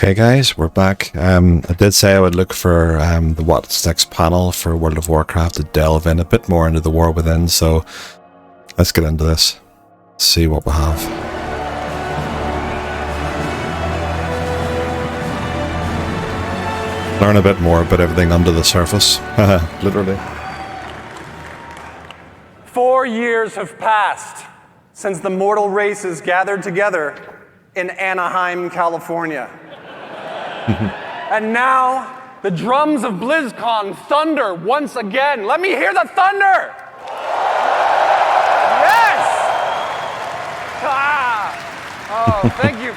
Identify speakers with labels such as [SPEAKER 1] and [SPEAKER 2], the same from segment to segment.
[SPEAKER 1] Okay guys, we're back. I did say I would look for the What's Next panel for World of Warcraft to delve in a bit more into the War Within, so let's get into this. See what we have. Learn a bit more about everything under the surface. Literally.
[SPEAKER 2] 4 years have passed since the mortal races gathered together in Anaheim, California. And now, the drums of BlizzCon thunder once again. Let me hear the thunder! Yes! Ah! Oh, thank you.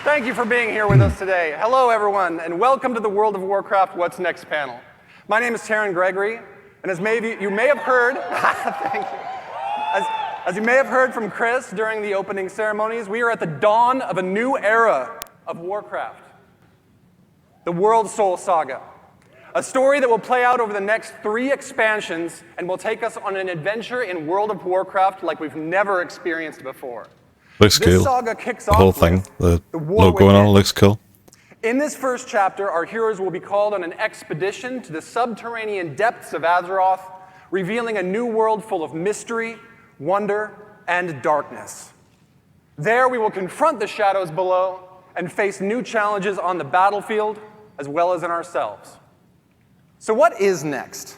[SPEAKER 2] Thank you for being here with us today. Hello, everyone, and welcome to the World of Warcraft What's Next panel. My name is Taryn Gregory, and as you may have heard, thank you. As you may have heard from Chris during the opening ceremonies, we are at the dawn of a new era of Warcraft. The World Soul Saga, a story that will play out over the next 3 expansions and will take us on an adventure in World of Warcraft like we've never experienced before.
[SPEAKER 1] Looks
[SPEAKER 2] This
[SPEAKER 1] cool.
[SPEAKER 2] saga kicks
[SPEAKER 1] The
[SPEAKER 2] off
[SPEAKER 1] whole thing,
[SPEAKER 2] with
[SPEAKER 1] the
[SPEAKER 2] War
[SPEAKER 1] logo and all
[SPEAKER 2] Within.
[SPEAKER 1] looks cool.
[SPEAKER 2] In this first chapter, our heroes will be called on an expedition to the subterranean depths of Azeroth, revealing a new world full of mystery, wonder, and darkness. There we will confront the shadows below and face new challenges on the battlefield, as well as in ourselves. So what is next?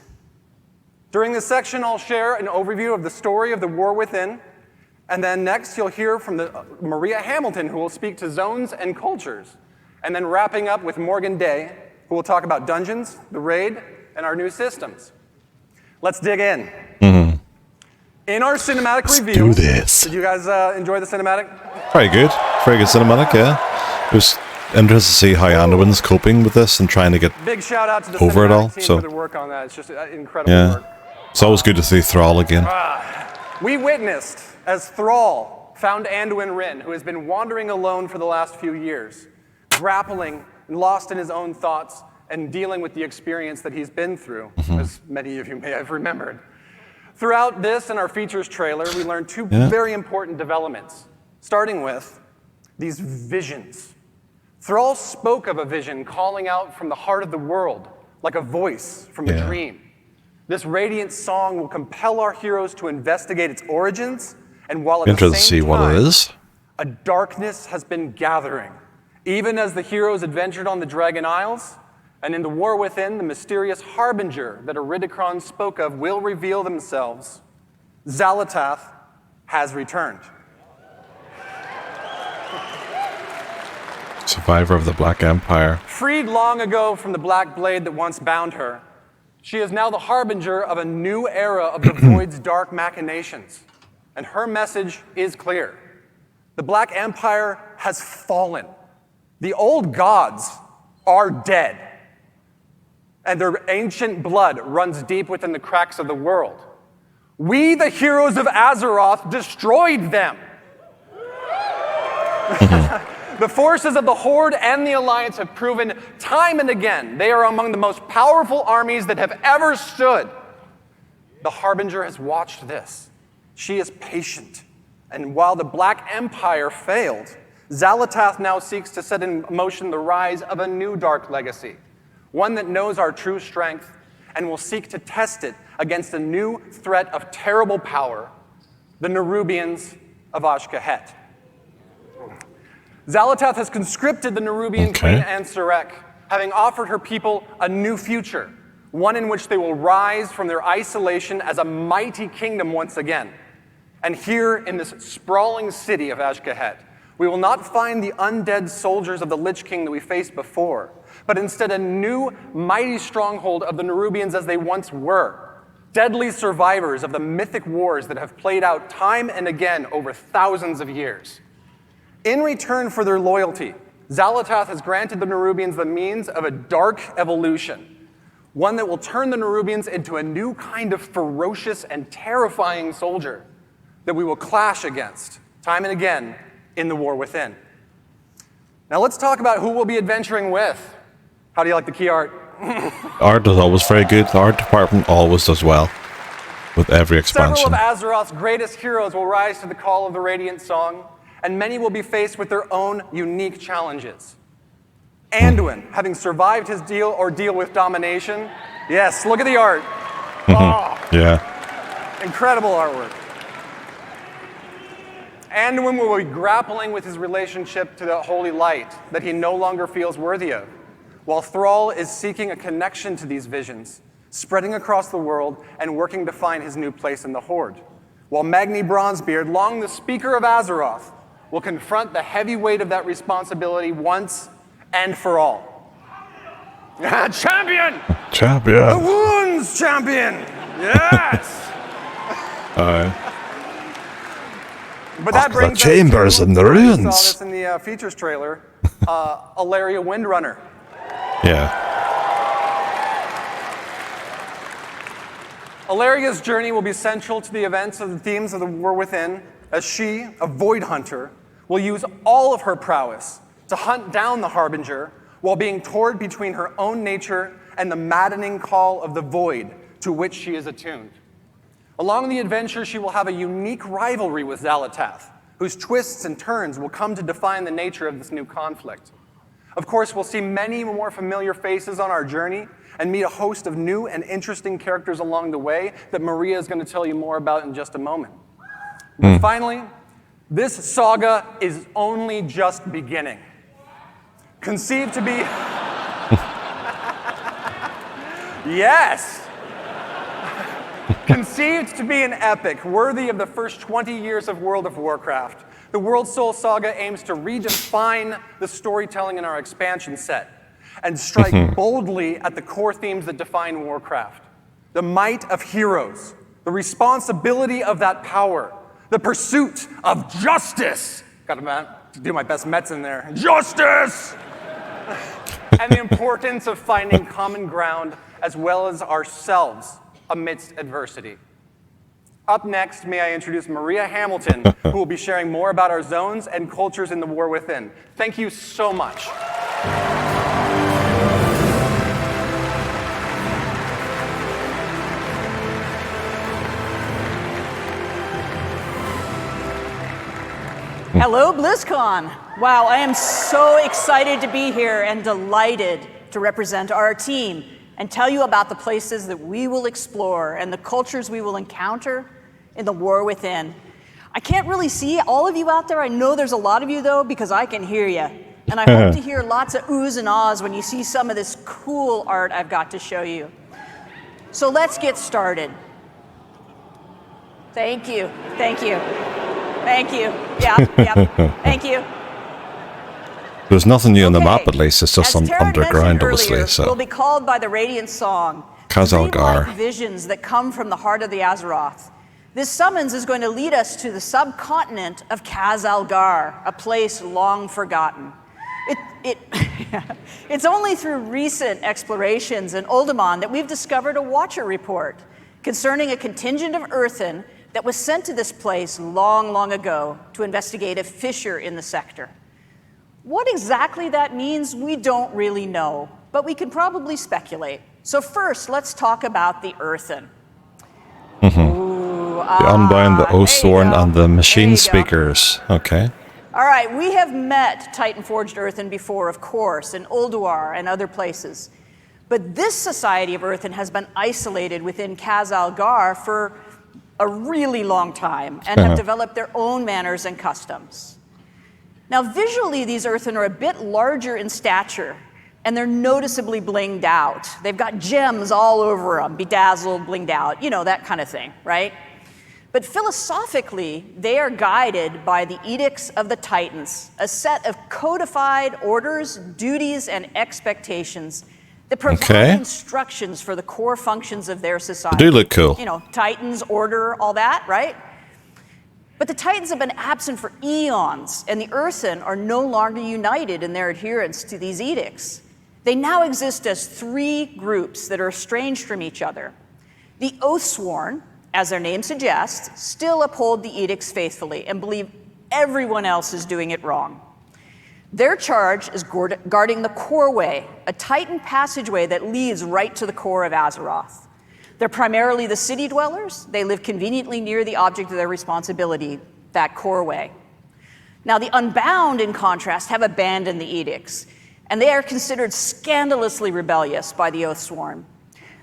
[SPEAKER 2] During this section, I'll share an overview of the story of the War Within, and then next you'll hear from Maria Hamilton, who will speak to zones and cultures, and then wrapping up with Morgan Day, who will talk about dungeons, the raid, and our new systems. Let's dig in. In our cinematic review,
[SPEAKER 1] do this.
[SPEAKER 2] Did you guys enjoy the cinematic?
[SPEAKER 1] Very good cinematic, yeah. It was interesting to see how Anduin's coping with this and trying to get
[SPEAKER 2] Big shout out to the
[SPEAKER 1] over it
[SPEAKER 2] cinematic
[SPEAKER 1] all,
[SPEAKER 2] team
[SPEAKER 1] so
[SPEAKER 2] for their work on that. It's just incredible
[SPEAKER 1] yeah.
[SPEAKER 2] work.
[SPEAKER 1] It's always good to see Thrall again.
[SPEAKER 2] We witnessed as Thrall found Anduin Wrynn, who has been wandering alone for the last few years, grappling and lost in his own thoughts and dealing with the experience that he's been through, as many of you may have remembered. Throughout this and our features trailer, we learned 2 very important developments, starting with these visions. Thrall spoke of a vision calling out from the heart of the world, like a voice from a dream. This radiant song will compel our heroes to investigate its origins, and while at the
[SPEAKER 1] Interested to
[SPEAKER 2] same
[SPEAKER 1] see what it
[SPEAKER 2] time,
[SPEAKER 1] is.
[SPEAKER 2] a darkness has been gathering. Even as the heroes adventured on the Dragon Isles, and in the War Within, the mysterious harbinger that Iridikron spoke of will reveal themselves. Xal'atath has returned.
[SPEAKER 1] Survivor of the Black Empire.
[SPEAKER 2] Freed long ago from the black blade that once bound her, she is now the harbinger of a new era of the Void's dark machinations. And her message is clear. The Black Empire has fallen. The old gods are dead. And their ancient blood runs deep within the cracks of the world. We, the heroes of Azeroth, destroyed them. The forces of the Horde and the Alliance have proven time and again they are among the most powerful armies that have ever stood. The Harbinger has watched this. She is patient. And while the Black Empire failed, Xal'atath now seeks to set in motion the rise of a new dark legacy, one that knows our true strength and will seek to test it against a new threat of terrible power, the Nerubians of Ashkahet. Xal'atath has conscripted the Nerubian Queen Ansurek, having offered her people a new future, one in which they will rise from their isolation as a mighty kingdom once again. And here in this sprawling city of Ashkahet, we will not find the undead soldiers of the Lich King that we faced before, but instead a new mighty stronghold of the Nerubians as they once were, deadly survivors of the mythic wars that have played out time and again over thousands of years. In return for their loyalty, Xal'atath has granted the Nerubians the means of a dark evolution, one that will turn the Nerubians into a new kind of ferocious and terrifying soldier that we will clash against time and again in the War Within. Now let's talk about who we'll be adventuring with. How do you like the key art?
[SPEAKER 1] Art is always very good. The art department always does well with every expansion.
[SPEAKER 2] Several of Azeroth's greatest heroes will rise to the call of the Radiant Song, and many will be faced with their own unique challenges. Anduin, having survived his ordeal with domination. Yes, look at the art. Oh,
[SPEAKER 1] Yeah.
[SPEAKER 2] incredible artwork. Anduin will be grappling with his relationship to the holy light that he no longer feels worthy of, while Thrall is seeking a connection to these visions, spreading across the world and working to find his new place in the Horde, while Magni Bronzebeard, long the Speaker of Azeroth, will confront the heavy weight of that responsibility once and for all. Champion!
[SPEAKER 1] Champion!
[SPEAKER 2] The wounds champion! Yes! But that brings
[SPEAKER 1] the chambers and the ruins.
[SPEAKER 2] We saw this in the features trailer. Alaria Windrunner.
[SPEAKER 1] Yeah.
[SPEAKER 2] Alaria's journey will be central to the events of the themes of the War Within, as she, a Void Hunter, will use all of her prowess to hunt down the Harbinger while being torn between her own nature and the maddening call of the Void to which she is attuned. Along the adventure, she will have a unique rivalry with Xal'atath, whose twists and turns will come to define the nature of this new conflict. Of course, we'll see many more familiar faces on our journey and meet a host of new and interesting characters along the way that Maria is going to tell you more about in just a moment. But finally, this saga is only just beginning. Conceived to be... Yes! Conceived to be an epic worthy of the first 20 years of World of Warcraft, the World Soul Saga aims to redefine the storytelling in our expansion set and strike boldly at the core themes that define Warcraft. The might of heroes, the responsibility of that power, the pursuit of justice. Gotta do my best Mets in there. Justice! And the importance of finding common ground as well as ourselves amidst adversity. Up next, may I introduce Maria Hamilton, who will be sharing more about our zones and cultures in the War Within. Thank you so much.
[SPEAKER 3] Hello, BlizzCon. Wow, I am so excited to be here and delighted to represent our team and tell you about the places that we will explore and the cultures we will encounter in the War Within. I can't really see all of you out there. I know there's a lot of you, though, because I can hear you. And I hope to hear lots of oohs and ahs when you see some of this cool art I've got to show you. So let's get started. Thank you. Thank you. Thank you. Yeah. Thank you.
[SPEAKER 1] There's nothing new on the map, at least. It's just underground, obviously. So
[SPEAKER 3] we'll be called by the Radiant Song.
[SPEAKER 1] Khazalgar.
[SPEAKER 3] Visions that come from the heart of the Azeroth. This summons is going to lead us to the subcontinent of Khazalgar, a place long forgotten. It's only through recent explorations in Uldaman that we've discovered a Watcher report concerning a contingent of Earthen that was sent to this place long, long ago to investigate a fissure in the sector. What exactly that means, we don't really know, but we can probably speculate. So first, let's talk about the Earthen.
[SPEAKER 1] The Unbound, the Oathsworn, and the Machine Speakers. Okay.
[SPEAKER 3] All right, we have met Titan-forged Earthen before, of course, in Ulduar and other places. But this society of Earthen has been isolated within Khazalgar for a really long time and have developed their own manners and customs. Now, visually, these Earthen are a bit larger in stature, and they're noticeably blinged out. They've got gems all over them, bedazzled, blinged out, you know, that kind of thing, right? But philosophically, they are guided by the Edicts of the Titans, a set of codified orders, duties, and expectations that provide instructions for the core functions of their society.
[SPEAKER 1] They do look cool.
[SPEAKER 3] You know, Titans, order, all that, right? But the Titans have been absent for eons, and the Earthen are no longer united in their adherence to these edicts. They now exist as three groups that are estranged from each other. The Oathsworn, as their name suggests, still uphold the edicts faithfully and believe everyone else is doing it wrong. Their charge is guarding the Core Way, a Titan passageway that leads right to the core of Azeroth. They're primarily the city dwellers. They live conveniently near the object of their responsibility, that Core Way. Now, the Unbound, in contrast, have abandoned the edicts, and they are considered scandalously rebellious by the Oathsworn.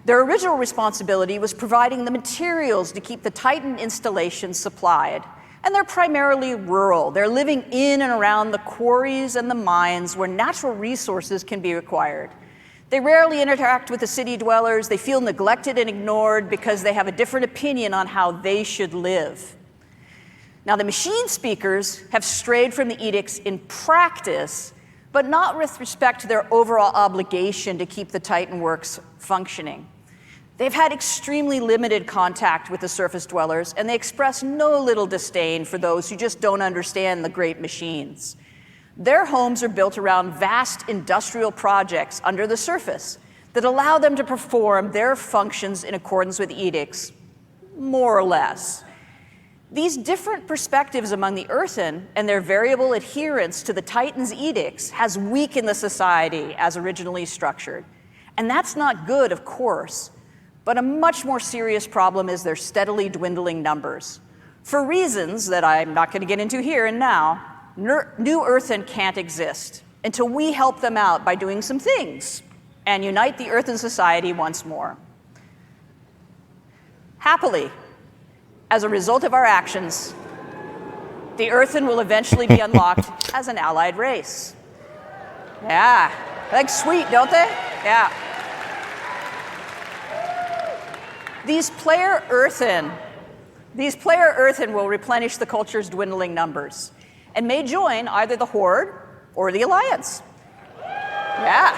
[SPEAKER 3] Their original responsibility was providing the materials to keep the Titan installation supplied, and they're primarily rural. They're living in and around the quarries and the mines where natural resources can be acquired. They rarely interact with the city dwellers. They feel neglected and ignored because they have a different opinion on how they should live. Now, the machine speakers have strayed from the edicts in practice, but not with respect to their overall obligation to keep the Titan works functioning. They've had extremely limited contact with the surface dwellers, and they express no little disdain for those who just don't understand the great machines. Their homes are built around vast industrial projects under the surface that allow them to perform their functions in accordance with edicts, more or less. These different perspectives among the Earthen and their variable adherence to the Titan's edicts has weakened the society as originally structured. And that's not good, of course, but a much more serious problem is their steadily dwindling numbers. For reasons that I'm not going to get into here and now, New Earthen can't exist until we help them out by doing some things and unite the Earthen society once more. Happily, as a result of our actions, the Earthen will eventually be unlocked as an allied race. Yeah, that's sweet, don't they? Yeah. These player Earthen will replenish the culture's dwindling numbers and may join either the Horde or the Alliance. Yeah.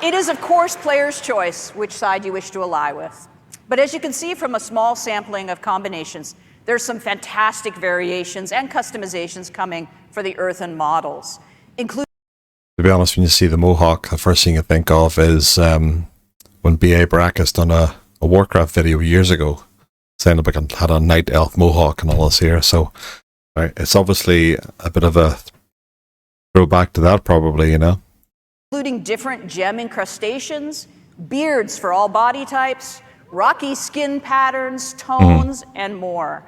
[SPEAKER 3] It is, of course, player's choice which side you wish to ally with. But as you can see from a small sampling of combinations, there's some fantastic variations and customizations coming for the Earthen models, including...
[SPEAKER 1] To be honest, when you see the Mohawk, the first thing you think of is when B.A. Baracus done a Warcraft video years ago, saying about it had a Night Elf Mohawk and all this here, so right, it's obviously a bit of a throwback to that probably, you know?
[SPEAKER 3] Including different gem incrustations, beards for all body types, rocky skin patterns, tones, and more.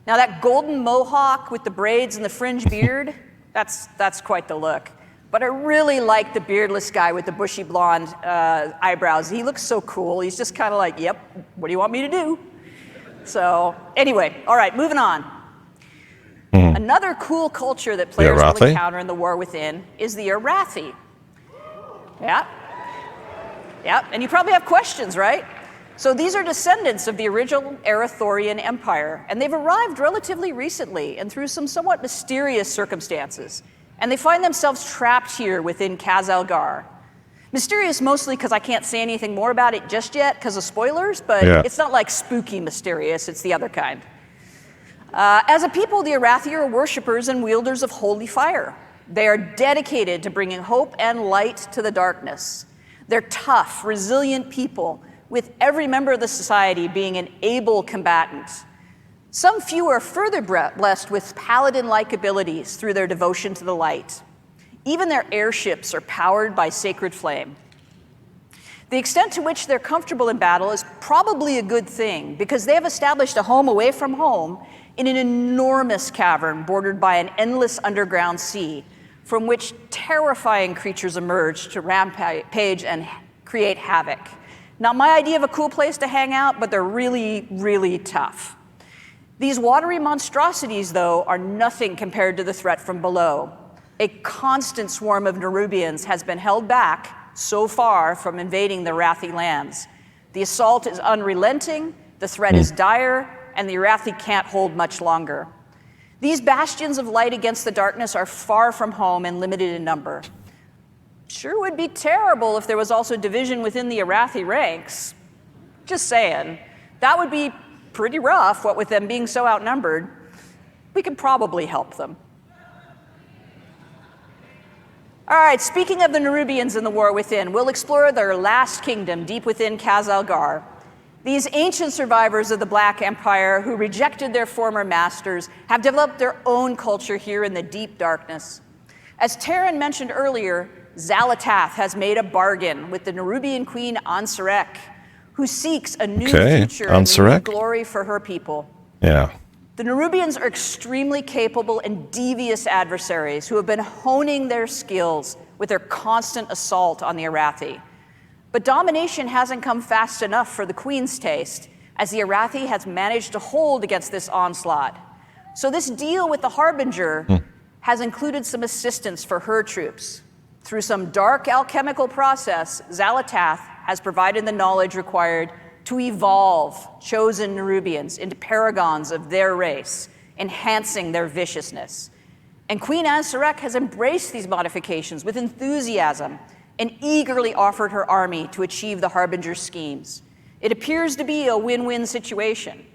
[SPEAKER 3] Now that golden mohawk with the braids and the fringe beard, that's quite the look. But I really like the beardless guy with the bushy blonde eyebrows. He looks so cool. He's just kind of like, yep, what do you want me to do? So anyway, all right, moving on. Another cool culture that players will encounter in the War Within is the Arathi. Yeah. Yeah, and you probably have questions, right? So these are descendants of the original Arathorian Empire, and they've arrived relatively recently and through some somewhat mysterious circumstances. And they find themselves trapped here within Khazalgar. Mysterious mostly because I can't say anything more about it just yet because of spoilers, but It's not like spooky mysterious, it's the other kind. As a people, the Arathi are worshippers and wielders of holy fire. They are dedicated to bringing hope and light to the darkness. They're tough, resilient people, with every member of the society being an able combatant. Some few are further blessed with paladin-like abilities through their devotion to the light. Even their airships are powered by sacred flame. The extent to which they're comfortable in battle is probably a good thing because they have established a home away from home in an enormous cavern bordered by an endless underground sea from which terrifying creatures emerge to rampage and create havoc. Not my idea of a cool place to hang out, but they're really, really tough. These watery monstrosities, though, are nothing compared to the threat from below. A constant swarm of Nerubians has been held back so far from invading the Arathi lands. The assault is unrelenting, the threat is dire, and the Arathi can't hold much longer. These bastions of light against the darkness are far from home and limited in number. Sure would be terrible if there was also division within the Arathi ranks. Just saying. That would be pretty rough, what with them being so outnumbered. We could probably help them. All right, speaking of the Nerubians in the War Within, we'll explore their last kingdom deep within Khazalgar. These ancient survivors of the Black Empire who rejected their former masters have developed their own culture here in the deep darkness. As Taryn mentioned earlier, Xalatath has made a bargain with the Nerubian queen Ansarek, who seeks a new future and renewed glory for her people.
[SPEAKER 1] Yeah.
[SPEAKER 3] The The Nerubians are extremely capable and devious adversaries who have been honing their skills with their constant assault on the Arathi. But domination hasn't come fast enough for the Queen's taste, as the Arathi has managed to hold against this onslaught. So this deal with the Harbinger has included some assistance for her troops. Through some dark alchemical process, Xal'atath has provided the knowledge required to evolve chosen Nerubians into paragons of their race, enhancing their viciousness. And Queen Ansarek has embraced these modifications with enthusiasm and eagerly offered her army to achieve the Harbinger's schemes. It appears to be a win-win situation.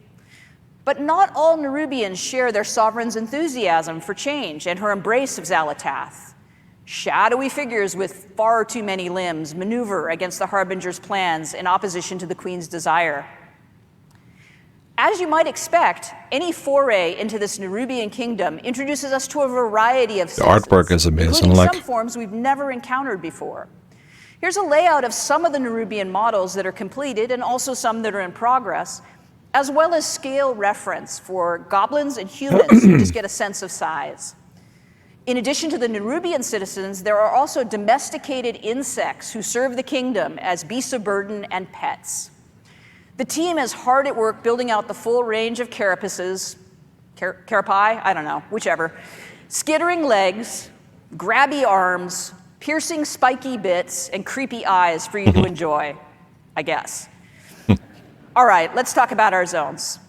[SPEAKER 3] But not all Nerubians share their sovereign's enthusiasm for change and her embrace of Xal'atath. Shadowy figures with far too many limbs maneuver against the Harbinger's plans in opposition to the Queen's desire. As you might expect, any foray into this Nerubian kingdom introduces us to a variety of citizens,
[SPEAKER 1] the artwork is amazing,
[SPEAKER 3] including some forms we've never encountered before. Here's a layout of some of the Nerubian models that are completed and also some that are in progress, as well as scale reference for goblins and humans to just get a sense of size. In addition to the Nerubian citizens, there are also domesticated insects who serve the kingdom as beasts of burden and pets. The team is hard at work building out the full range of carapaces, carapae, I don't know, whichever, skittering legs, grabby arms, piercing spiky bits, and creepy eyes for you to enjoy, I guess. All right, let's talk about our zones.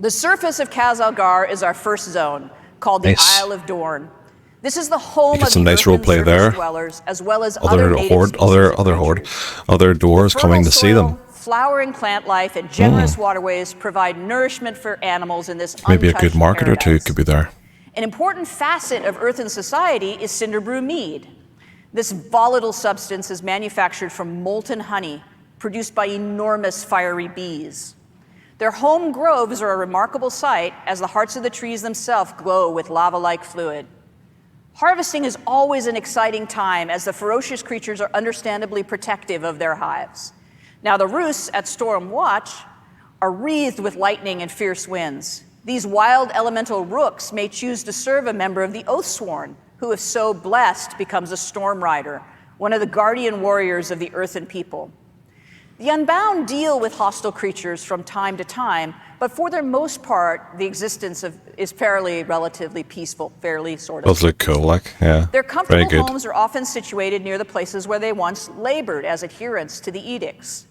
[SPEAKER 3] The surface of Khazalgar is our first zone, called the Isle of Dorn. This is the home of
[SPEAKER 1] some
[SPEAKER 3] the
[SPEAKER 1] nice role play there.
[SPEAKER 3] Dwellers, as well as
[SPEAKER 1] other doors coming to see them.
[SPEAKER 3] Flowering plant life and generous waterways provide nourishment for animals in this
[SPEAKER 1] maybe a good market
[SPEAKER 3] paradise.
[SPEAKER 1] or two could be there.
[SPEAKER 3] An important facet of earthen society is Cinderbrew mead. This volatile substance is manufactured from molten honey produced by enormous fiery bees. Their home groves are a remarkable sight, as the hearts of the trees themselves glow with lava-like fluid. Harvesting is always an exciting time, as the ferocious creatures are understandably protective of their hives. Now, the roosts at Storm Watch are wreathed with lightning and fierce winds. These wild elemental rooks may choose to serve a member of the Oathsworn, who, if so blessed, becomes a Storm Rider, one of the guardian warriors of the earthen people. The Unbound deal with hostile creatures from time to time, but for their most part, the existence is fairly relatively peaceful, fairly sort of.
[SPEAKER 1] Those look cool, like, yeah.
[SPEAKER 3] Their comfortable homes are often situated near the places where they once labored as adherents to the edicts.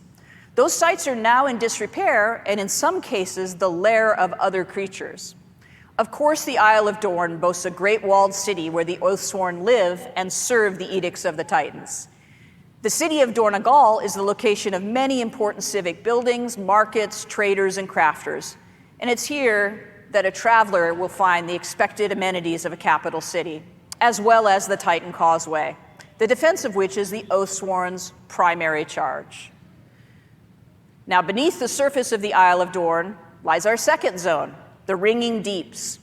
[SPEAKER 3] Those sites are now in disrepair, and in some cases, the lair of other creatures. Of course, the Isle of Dorn boasts a great walled city where the Oathsworn live and serve the edicts of the Titans. The city of Dornagal is the location of many important civic buildings, markets, traders, and crafters. And it's here that a traveler will find the expected amenities of a capital city, as well as the Titan Causeway, the defense of which is the Oathsworn's primary charge. Now, beneath the surface of the Isle of Dorn lies our second zone, the Ringing Deeps.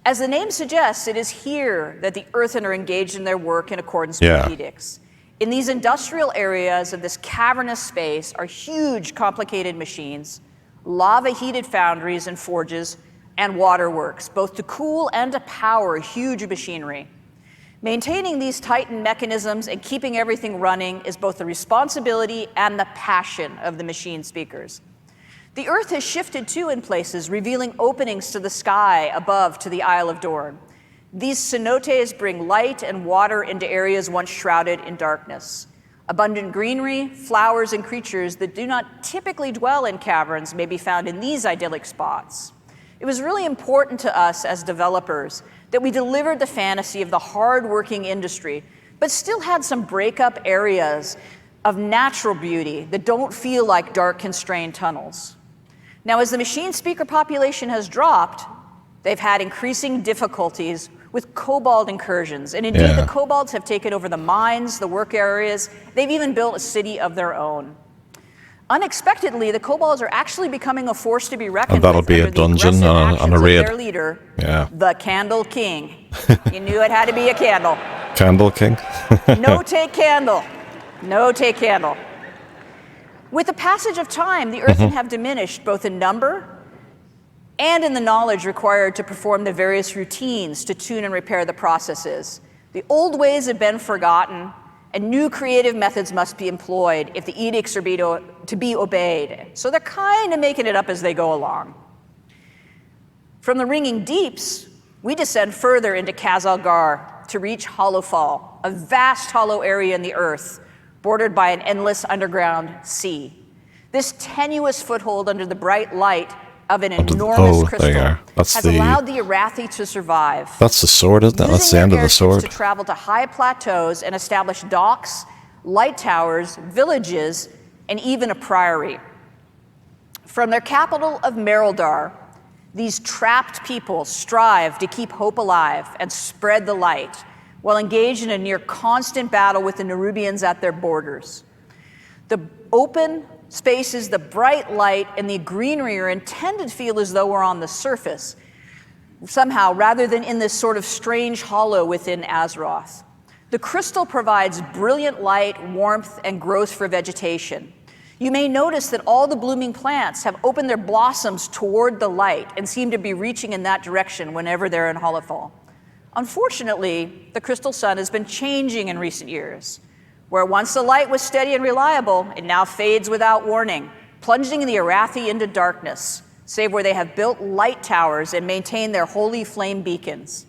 [SPEAKER 3] As the name suggests, it is here that the Earthen are engaged in their work in accordance with the edicts. In these industrial areas of this cavernous space are huge, complicated machines, lava-heated foundries and forges, and waterworks, both to cool and to power huge machinery. Maintaining these Titan mechanisms and keeping everything running is both the responsibility and the passion of the machine speakers. The Earth has shifted too in places, revealing openings to the sky above to the Isle of Dorn. These cenotes bring light and water into areas once shrouded in darkness. Abundant greenery, flowers, and creatures that do not typically dwell in caverns may be found in these idyllic spots. It was really important to us as developers that we delivered the fantasy of the hard-working industry, but still had some break-up areas of natural beauty that don't feel like dark, constrained tunnels. Now, as the machine speaker population has dropped, they've had increasing difficulties with kobold incursions. And indeed, the kobolds have taken over the mines, the work areas. They've even built a city of their own. Unexpectedly, the kobolds are actually becoming a force to be reckoned with.
[SPEAKER 1] And that'll be a dungeon on a raid.
[SPEAKER 3] Their leader, the Candle King. You knew it had to be a candle.
[SPEAKER 1] Candle King?
[SPEAKER 3] No take candle. No take candle. With the passage of time, the Earthen have diminished both in number and in the knowledge required to perform the various routines to tune and repair the processes. The old ways have been forgotten, and new creative methods must be employed if the edicts are to be obeyed. So they're kind of making it up as they go along. From the Ringing Deeps, we descend further into Khazal-Gar to reach Hollowfall, a vast hollow area in the earth, bordered by an endless underground sea. This tenuous foothold under the bright light of an enormous crystal has allowed the Arathi to survive.
[SPEAKER 1] That's the sword, isn't it? That's the end of the sword.
[SPEAKER 3] To travel to high plateaus and establish docks, light towers, villages, and even a priory. From their capital of Mereldar, these trapped people strive to keep hope alive and spread the light, while engaged in a near constant battle with the Nerubians at their borders. The open spaces, the bright light, and the greenery are intended to feel as though we're on the surface, somehow, rather than in this sort of strange hollow within Azeroth. The crystal provides brilliant light, warmth, and growth for vegetation. You may notice that all the blooming plants have opened their blossoms toward the light and seem to be reaching in that direction whenever they're in Hollowfall. Unfortunately, the crystal sun has been changing in recent years. Where once the light was steady and reliable, it now fades without warning, plunging the Arathi into darkness, save where they have built light towers and maintained their holy flame beacons.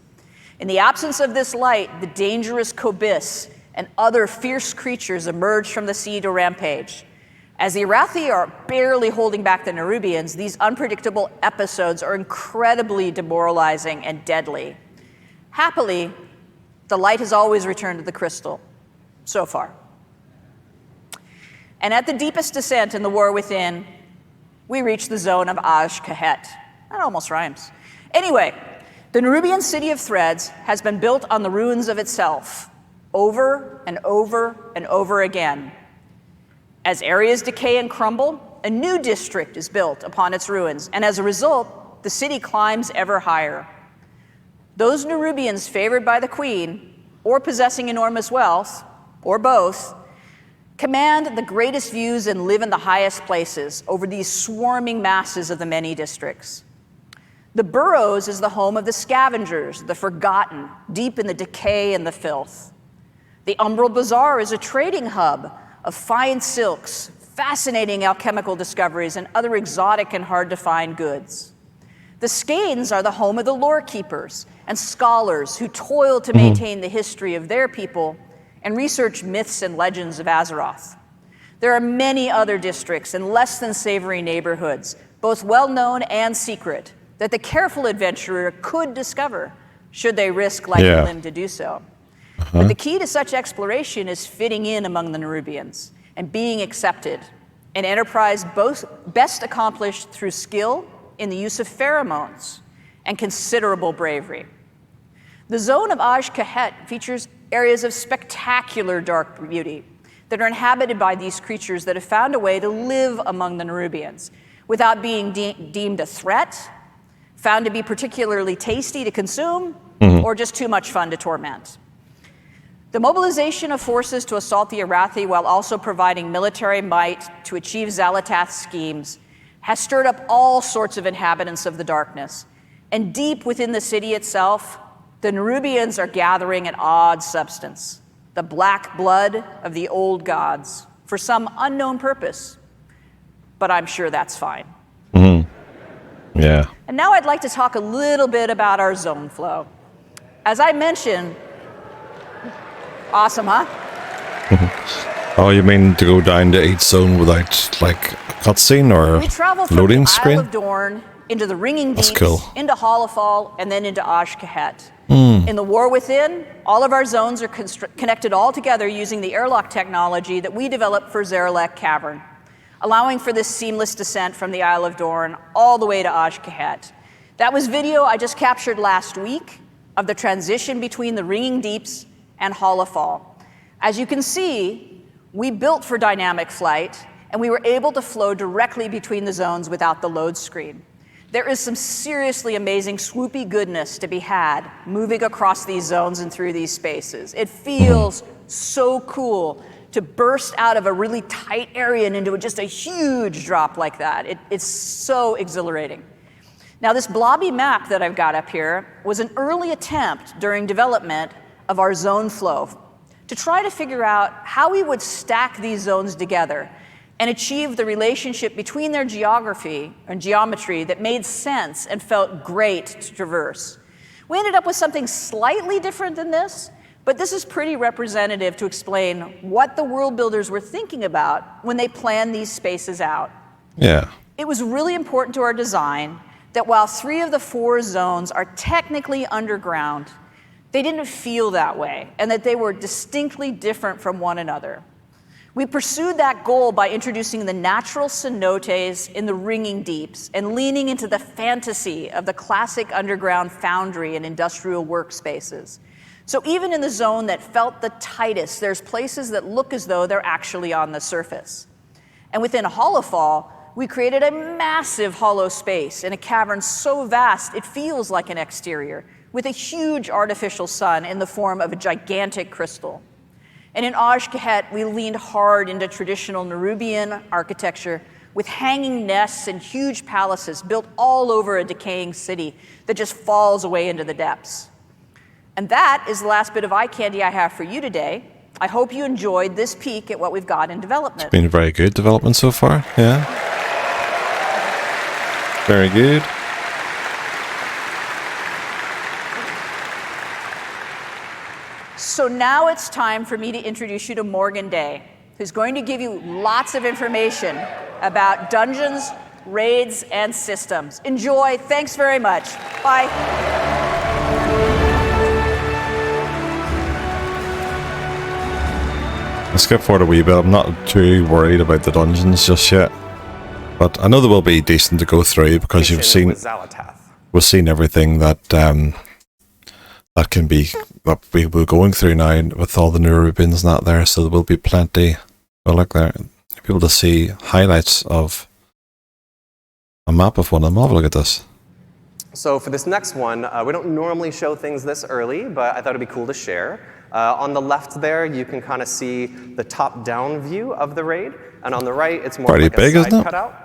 [SPEAKER 3] In the absence of this light, the dangerous Kobis and other fierce creatures emerge from the sea to rampage. As the Arathi are barely holding back the Nerubians, these unpredictable episodes are incredibly demoralizing and deadly. Happily, the light has always returned to the crystal. So far. And at the deepest descent in the war within, we reach the zone of Azj-Kahet. That almost rhymes. Anyway, the Nerubian city of Threads has been built on the ruins of itself, over and over and over again. As areas decay and crumble, a new district is built upon its ruins, and as a result, the city climbs ever higher. Those Nerubians favored by the queen, or possessing enormous wealth, or both, command the greatest views and live in the highest places over these swarming masses of the many districts. The Burrows is the home of the scavengers, the forgotten, deep in the decay and the filth. The Umbral Bazaar is a trading hub of fine silks, fascinating alchemical discoveries, and other exotic and hard-to-find goods. The Skeins are the home of the lore keepers and scholars who toil to maintain the history of their people and research myths and legends of Azeroth. There are many other districts and less than savory neighborhoods, both well-known and secret, that the careful adventurer could discover, should they risk life and limb to do so. But the key to such exploration is fitting in among the Nerubians and being accepted, an enterprise best accomplished through skill in the use of pheromones and considerable bravery. The zone of Azj-Kahet features areas of spectacular dark beauty that are inhabited by these creatures that have found a way to live among the Nerubians without being deemed a threat, found to be particularly tasty to consume, or just too much fun to torment. The mobilization of forces to assault the Arathi while also providing military might to achieve Xal'atath's schemes has stirred up all sorts of inhabitants of the darkness. And deep within the city itself, the Nerubians are gathering an odd substance, the black blood of the old gods, for some unknown purpose. But I'm sure that's fine.
[SPEAKER 1] Yeah.
[SPEAKER 3] And now I'd like to talk a little bit about our zone flow. As I mentioned, awesome, huh?
[SPEAKER 1] Oh, you mean to go down to each zone without, like, a cutscene or
[SPEAKER 3] we travel from
[SPEAKER 1] loading
[SPEAKER 3] the
[SPEAKER 1] screen?
[SPEAKER 3] Isle of Dorn into the Ringing Deeps,
[SPEAKER 1] cool.
[SPEAKER 3] into Hollowfall, and then into Azj-Kahet. In the War Within, all of our zones are connected all together using the airlock technology that we developed for Zarelek Cavern, allowing for this seamless descent from the Isle of Dorn all the way to Azj-Kahet. That was video I just captured last week of the transition between the Ringing Deeps and Hollowfall. As you can see, we built for dynamic flight, and we were able to flow directly between the zones without the load screen. There is some seriously amazing swoopy goodness to be had moving across these zones and through these spaces. It feels so cool to burst out of a really tight area and into just a huge drop like that. It's so exhilarating. Now, this blobby map that I've got up here was an early attempt during development of our zone flow to try to figure out how we would stack these zones together and achieve the relationship between their geography and geometry that made sense and felt great to traverse. We ended up with something slightly different than this, but this is pretty representative to explain what the world builders were thinking about when they planned these spaces out.
[SPEAKER 1] Yeah.
[SPEAKER 3] It was really important to our design that while 3 of the 4 zones are technically underground, they didn't feel that way, and that they were distinctly different from one another. We pursued that goal by introducing the natural cenotes in the ringing deeps and leaning into the fantasy of the classic underground foundry and industrial workspaces. So even in the zone that felt the tightest, there's places that look as though they're actually on the surface. And within Hollowfall, we created a massive hollow space in a cavern so vast it feels like an exterior, with a huge artificial sun in the form of a gigantic crystal. And in Aj-Kahet, we leaned hard into traditional Nerubian architecture with hanging nests and huge palaces built all over a decaying city that just falls away into the depths. And that is the last bit of eye candy I have for you today. I hope you enjoyed this peek at what we've got in development.
[SPEAKER 1] It's been very good development so far, yeah. Very good.
[SPEAKER 3] So now it's time for me to introduce you to Morgan Day, who's going to give you lots of information about dungeons, raids, and systems. Enjoy. Thanks very much. Bye.
[SPEAKER 1] Let's skip forward a wee bit. I'm not too worried about the dungeons just yet. But I know they will be decent to go through because we've seen everything that that can be what we're going through now with all the Nerubians not there, so there will be plenty. Oh, look there, you'll be able to see highlights of a map of one of them. Have a look at this.
[SPEAKER 4] So for this next one, we don't normally show things this early, but I thought it'd be cool to share. On the left there, you can kind of see the top-down view of the raid, and on the right, it's more
[SPEAKER 1] pretty
[SPEAKER 4] like
[SPEAKER 1] big,
[SPEAKER 4] a side
[SPEAKER 1] isn't it?
[SPEAKER 4] cutout.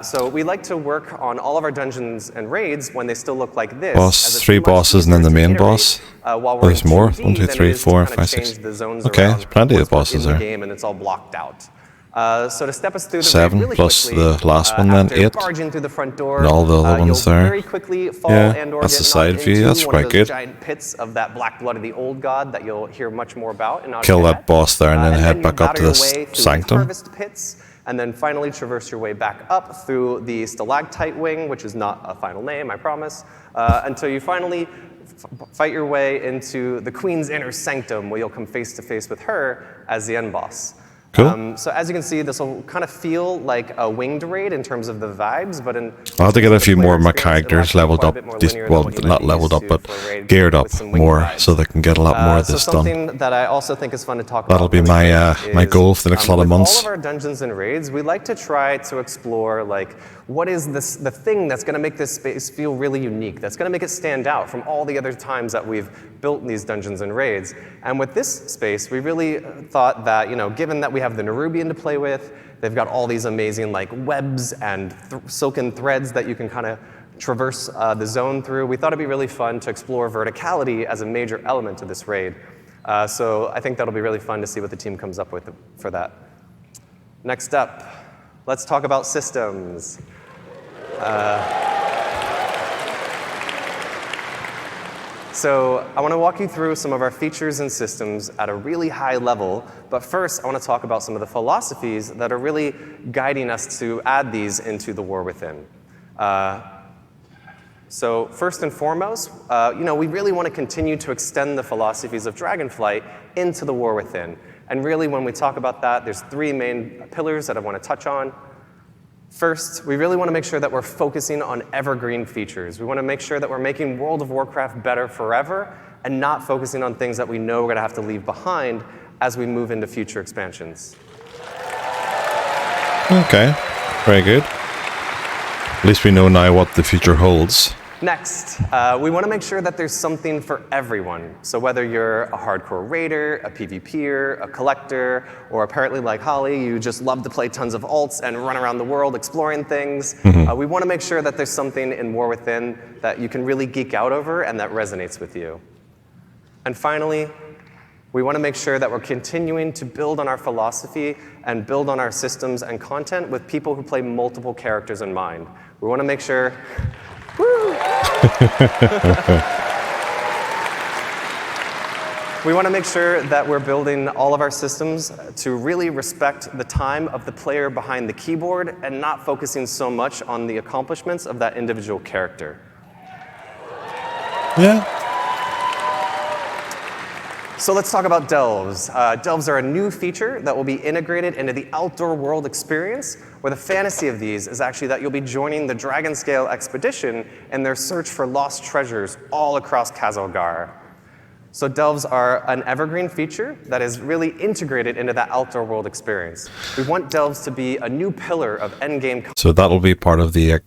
[SPEAKER 4] So we like to work on all of our dungeons and raids when they still look like this.
[SPEAKER 1] Boss, 3 bosses and then the main boss. There's more. 1, 2, 3, 4, 5, 6. Okay, there's plenty of bosses there.
[SPEAKER 4] Game and it's all blocked out. So to step us through the
[SPEAKER 1] 7
[SPEAKER 4] raid really
[SPEAKER 1] plus
[SPEAKER 4] quickly,
[SPEAKER 1] the last one then, 8.
[SPEAKER 4] Barging through the front door,
[SPEAKER 1] And all the other ones
[SPEAKER 4] you'll
[SPEAKER 1] there.
[SPEAKER 4] very quickly fall
[SPEAKER 1] Yeah,
[SPEAKER 4] and or
[SPEAKER 1] that's
[SPEAKER 4] get
[SPEAKER 1] the side
[SPEAKER 4] knocked
[SPEAKER 1] view,
[SPEAKER 4] into
[SPEAKER 1] that's
[SPEAKER 4] one
[SPEAKER 1] quite
[SPEAKER 4] of those
[SPEAKER 1] good.
[SPEAKER 4] giant pits of that black blood of the old god that you'll hear much more about in
[SPEAKER 1] Kill
[SPEAKER 4] Aj-Kahet.
[SPEAKER 1] that boss there and then head
[SPEAKER 4] you
[SPEAKER 1] back up to
[SPEAKER 4] batter your
[SPEAKER 1] this
[SPEAKER 4] way through the
[SPEAKER 1] sanctum.
[SPEAKER 4] harvest pits, and then finally traverse your way back up through the stalactite wing, which is not a final name, I promise, until you finally fight your way into the Queen's inner sanctum, where you'll come face to face with her as the end boss.
[SPEAKER 1] Cool.
[SPEAKER 4] So as you can see, this will kind of feel like a winged raid in terms of the vibes, but in
[SPEAKER 1] I'll have to get a few more of my
[SPEAKER 4] experience,
[SPEAKER 1] characters
[SPEAKER 4] it'll
[SPEAKER 1] leveled
[SPEAKER 4] actually
[SPEAKER 1] up,
[SPEAKER 4] be quite a bit more linear than
[SPEAKER 1] well,
[SPEAKER 4] what you might
[SPEAKER 1] not
[SPEAKER 4] be
[SPEAKER 1] leveled
[SPEAKER 4] used
[SPEAKER 1] up,
[SPEAKER 4] to
[SPEAKER 1] but
[SPEAKER 4] for a raid
[SPEAKER 1] geared up
[SPEAKER 4] with some wing
[SPEAKER 1] more
[SPEAKER 4] vibes.
[SPEAKER 1] so they can get a lot more of
[SPEAKER 4] So
[SPEAKER 1] this done.
[SPEAKER 4] something that I also think is fun to talk
[SPEAKER 1] That'll
[SPEAKER 4] about
[SPEAKER 1] be
[SPEAKER 4] really
[SPEAKER 1] my
[SPEAKER 4] quick
[SPEAKER 1] my
[SPEAKER 4] is,
[SPEAKER 1] goal for the next lot of
[SPEAKER 4] with
[SPEAKER 1] months.
[SPEAKER 4] all of our dungeons and raids, we like to try to explore like what is the thing that's going to make this space feel really unique, that's going to make it stand out from all the other times that we've built these dungeons and raids. And with this space, we really thought that, you know, given that we have the Nerubian to play with, they've got all these amazing like webs and silken threads that you can kind of traverse the zone through. We thought it'd be really fun to explore verticality as a major element of this raid. So I think that'll be really fun to see what the team comes up with for that. Next up, let's talk about systems. So I want to walk you through some of our features and systems at a really high level, but first I want to talk about some of the philosophies that are really guiding us to add these into the War Within. So first and foremost, we really want to continue to extend the philosophies of Dragonflight into the War Within. And really when we talk about that, there's 3 main pillars that I want to touch on. First, we really want to make sure that we're focusing on evergreen features. We want to make sure that we're making World of Warcraft better forever and not focusing on things that we know we're going to have to leave behind as we move into future expansions.
[SPEAKER 1] Okay, very good. At least we know now what the future holds.
[SPEAKER 4] Next, we want to make sure that there's something for everyone. So whether you're a hardcore raider, a PvPer, a collector, or apparently like Holly, you just love to play tons of alts and run around the world exploring things, we want to make sure that there's something in War Within that you can really geek out over and that resonates with you. And finally, we want to make sure that we're continuing to build on our philosophy and build on our systems and content with people who play multiple characters in mind. We want to make sure... We want to make sure that we're building all of our systems to really respect the time of the player behind the keyboard and not focusing so much on the accomplishments of that individual character.
[SPEAKER 1] Yeah.
[SPEAKER 4] So let's talk about delves. Delves are a new feature that will be integrated into the outdoor world experience, where the fantasy of these is actually that you'll be joining the Dragon Scale expedition in their search for lost treasures all across Khazal-Gar. So delves are an evergreen feature that is really integrated into that outdoor world experience. We want delves to be a new pillar of endgame.
[SPEAKER 1] So that'll be part of the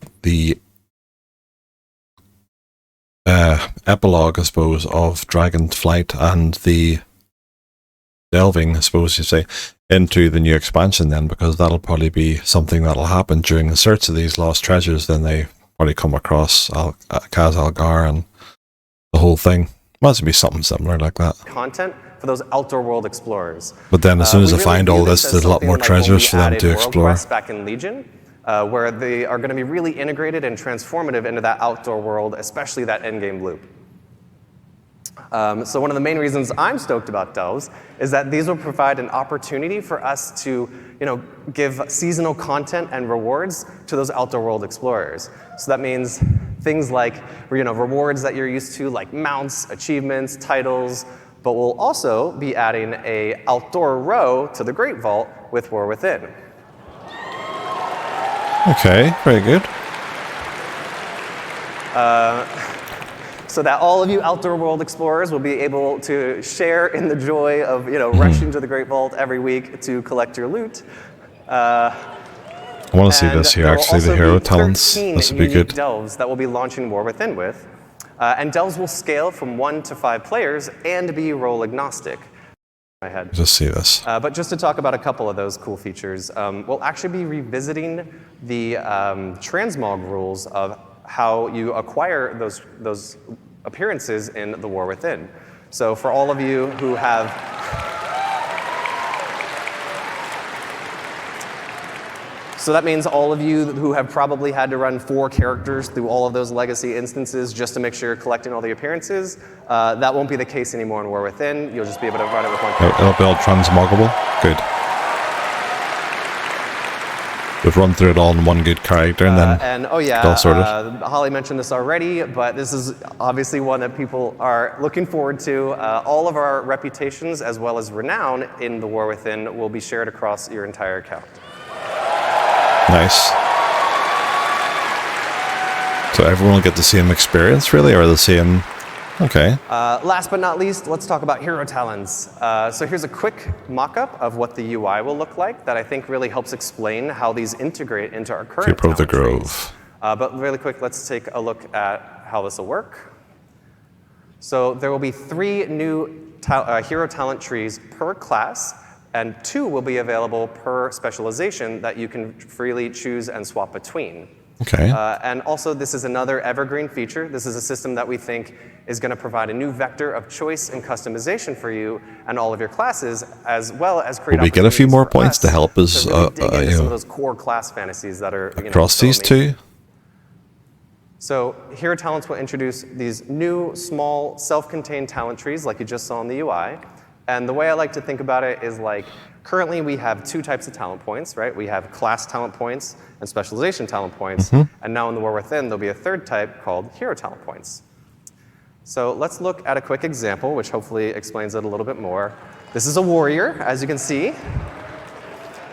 [SPEAKER 1] epilogue, I suppose, of Dragonflight and the delving, I suppose you say, into the new expansion then, because that'll probably be something that'll happen during the search of these lost treasures. Then they probably come across Khazal-Gar and the whole thing. Must be something similar like that.
[SPEAKER 4] Content for those outdoor world explorers.
[SPEAKER 1] But then as soon as they find all this, there's a lot more treasures for them to explore.
[SPEAKER 4] Back in Legion, where they are going to be really integrated and transformative into that outdoor world, especially that endgame loop. So one of the main reasons I'm stoked about delves is that these will provide an opportunity for us to, give seasonal content and rewards to those outdoor world explorers. So that means things like, rewards that you're used to, like mounts, achievements, titles, but we'll also be adding a outdoor row to the Great Vault with War Within.
[SPEAKER 1] Okay, very good.
[SPEAKER 4] So that all of you outdoor world explorers will be able to share in the joy of, rushing to the Great Vault every week to collect your loot.
[SPEAKER 1] I want to see this here, actually, the hero talents. This would be good.
[SPEAKER 4] Delves that we'll be launching War Within with. And delves will scale from 1 to 5 players and be role agnostic.
[SPEAKER 1] Just see this.
[SPEAKER 4] But just to talk about a couple of those cool features, we'll actually be revisiting the transmog rules of how you acquire those appearances in the War Within. So for all of you who have... So that means all of you who have probably had to run 4 characters through all of those legacy instances just to make sure you're collecting all the appearances, that won't be the case anymore in War Within. You'll just be able to run it with 1 character.
[SPEAKER 1] It'll be all transmoggable? Good. We've run through it all in one good character and then all sorted.
[SPEAKER 4] Holly mentioned this already, but this is obviously one that people are looking forward to. All of our reputations as well as renown in the War Within will be shared across your entire account.
[SPEAKER 1] Nice. So everyone will get the same experience, really, or the same... Okay.
[SPEAKER 4] Last but not least, let's talk about hero talents. So here's a quick mock-up of what the UI will look like that I think really helps explain how these integrate into our current
[SPEAKER 1] Keeper of the
[SPEAKER 4] talent
[SPEAKER 1] Grove.
[SPEAKER 4] trees. But really quick, let's take a look at how this will work. So there will be 3 new hero talent trees per class, and 2 will be available per specialization that you can freely choose and swap between.
[SPEAKER 1] Okay.
[SPEAKER 4] And also, this is another evergreen feature. This is a system that we think is going to provide a new vector of choice and customization for you and all of your classes, as well as create.
[SPEAKER 1] Will we get a few more points to help us,
[SPEAKER 4] some of those core class fantasies that are
[SPEAKER 1] across
[SPEAKER 4] so
[SPEAKER 1] these
[SPEAKER 4] amazing.
[SPEAKER 1] 2?
[SPEAKER 4] So hero talents will introduce these new, small, self-contained talent trees, like you just saw in the UI. And the way I like to think about it is like, currently we have 2 types of talent points, right? We have class talent points and specialization talent points. And now in the War Within, there'll be a 3rd type called hero talent points. So let's look at a quick example, which hopefully explains it a little bit more. This is a warrior, as you can see.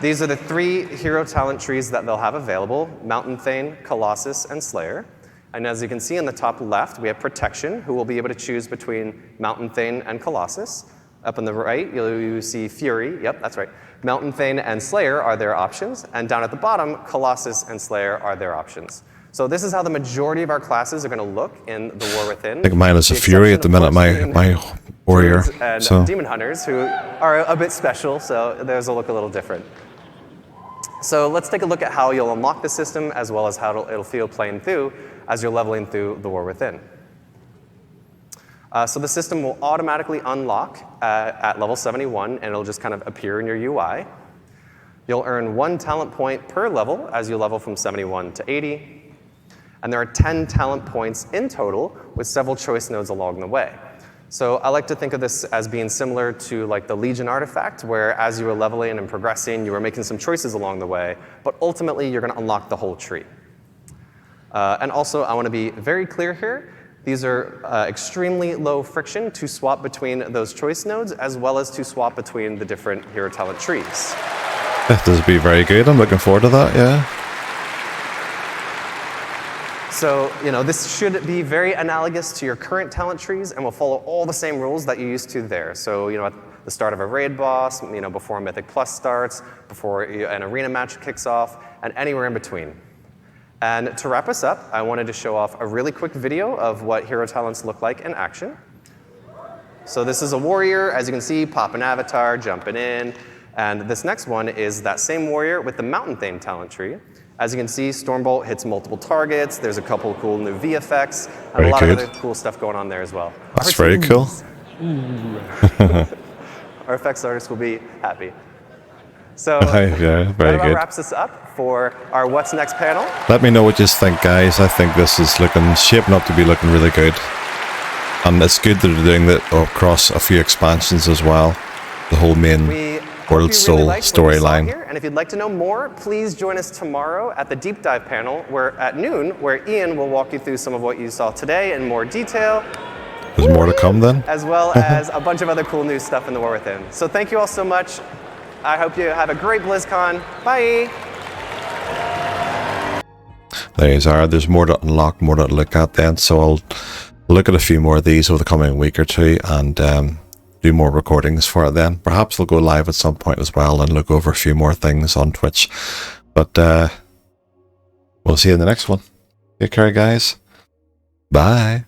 [SPEAKER 4] These are the 3 hero talent trees that they'll have available: Mountain Thane, Colossus, and Slayer. And as you can see in the top left, we have Protection, who will be able to choose between Mountain Thane and Colossus. Up on the right, you see Fury. Yep, that's right. Mountain Thane and Slayer are their options. And down at the bottom, Colossus and Slayer are their options. So this is how the majority of our classes are going to look in the War Within.
[SPEAKER 1] I think mine is a Fury at the minute, my warrior.
[SPEAKER 4] And
[SPEAKER 1] so.
[SPEAKER 4] Demon Hunters, who are a bit special, so theirs will look a little different. So let's take a look at how you'll unlock the system, as well as how it'll feel playing through as you're leveling through the War Within. So the system will automatically unlock at level 71, and it'll just kind of appear in your UI. You'll earn 1 talent point per level as you level from 71 to 80. And there are 10 talent points in total, with several choice nodes along the way. So I like to think of this as being similar to like the Legion artifact, where as you were leveling and progressing, you were making some choices along the way, but ultimately you're going to unlock the whole tree. And also, I want to be very clear here. These are extremely low friction to swap between those choice nodes, as well as to swap between the different hero talent trees.
[SPEAKER 1] That does be very good. I'm looking forward to that, yeah.
[SPEAKER 4] So, this should be very analogous to your current talent trees and will follow all the same rules that you used to there. So, at the start of a raid boss, before a Mythic Plus starts, before an arena match kicks off, and anywhere in between. And to wrap us up, I wanted to show off a really quick video of what hero talents look like in action. So this is a warrior, as you can see, pop an avatar, jumping in. And this next one is that same warrior with the Mountain Thane talent tree. As you can see, Stormbolt hits multiple targets. There's a couple cool new V effects, and a lot of other cool stuff going on there as well.
[SPEAKER 1] That's very cool.
[SPEAKER 4] Our effects artists will be happy. So
[SPEAKER 1] yeah, very
[SPEAKER 4] that
[SPEAKER 1] good.
[SPEAKER 4] wraps us up for our What's Next panel.
[SPEAKER 1] Let me know what you think, guys. I think this is shaping up to be looking really good. And it's good that they're doing that across a few expansions as well. The whole main World Soul storyline.
[SPEAKER 4] And if you'd like to know more, please join us tomorrow at the Deep Dive panel at noon, where Ian will walk you through some of what you saw today in more detail.
[SPEAKER 1] There's more to come then.
[SPEAKER 4] As well as a bunch of other cool new stuff in the War Within. So thank you all so much. I hope you have a great BlizzCon. Bye!
[SPEAKER 1] There you are. There's more to unlock, more to look at then. So I'll look at a few more of these over the coming week or two and do more recordings for it then. Perhaps we'll go live at some point as well and look over a few more things on Twitch. But we'll see you in the next one. Take care, guys. Bye.